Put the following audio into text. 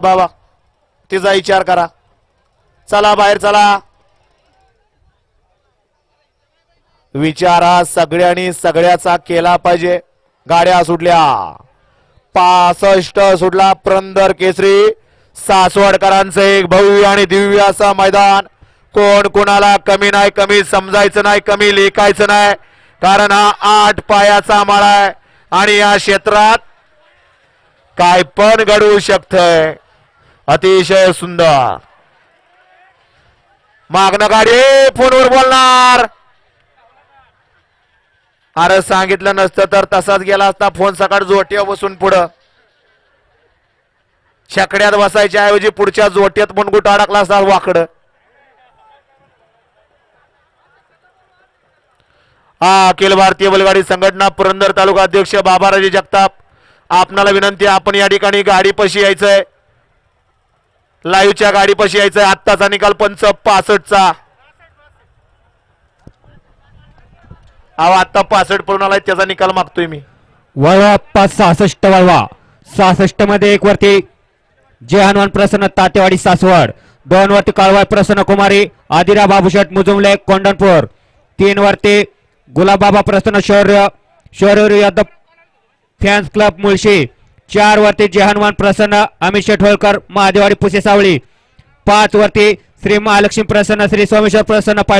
बाबा तिचा विचार करा. चला बाहेर चला. विचार हा सगळ्यांनी सगळ्याचा केला पाहिजे. गाड्या सुटल्या. 65 सुटला. पुरंदर केसरी सासवडकरांचं एक भव्य आणि दिव्य असं मैदान. कोण कोणाला कमी नाही, कमी समजायचं नाही, कमी लेखायचं नाही, कारण हा 8 पायाचा माळा आहे आणि या क्षेत्रात काय पण घडू शकतंय. अतिशय सुंदर. मागणं गाडी फोनवर बोलणार. अरे सांगितलं नसतं तर तसाच गेला असता फोन. सकाळ जोट्या बसून पुढं छकड्यात बसायच्या ऐवजी पुढच्या जोट्यात मुनगुट अडकला असता वाकडं. हा अखिल भारतीय बैलगाडी संघटना पुरंदर तालुका अध्यक्ष बाबाराजे जगताप, आपणाला विनंती, आपण या ठिकाणी गाडी पशी यायचंय. लाईव्हच्या गाडी पशी यायचंय. आत्ताचा निकाल 65चा. अहो आता 65 पळून आलाय त्याचा निकाल मागतोय मी. वळवा 65 वळवा. 66 मध्ये एक वरती जय हनुमान प्रसन्न तातेवाडी सासवड, 2 वरती काळवाय प्रसन्न कुमारी आदिरा बाबूशेठ मुजुमले कोंडणपूर, 3 वरती गुलाबबाबा प्रसन्न शौर्य यादव फॅन्स क्लब मुळशी, 4 वरती जय हनुमान प्रसन्न अमित शेठ होळकर महादेवाडी पुसे सावळी, 5 वरती श्री महालक्ष्मी प्रसन्न श्री सोमेश्वर प्रसन्न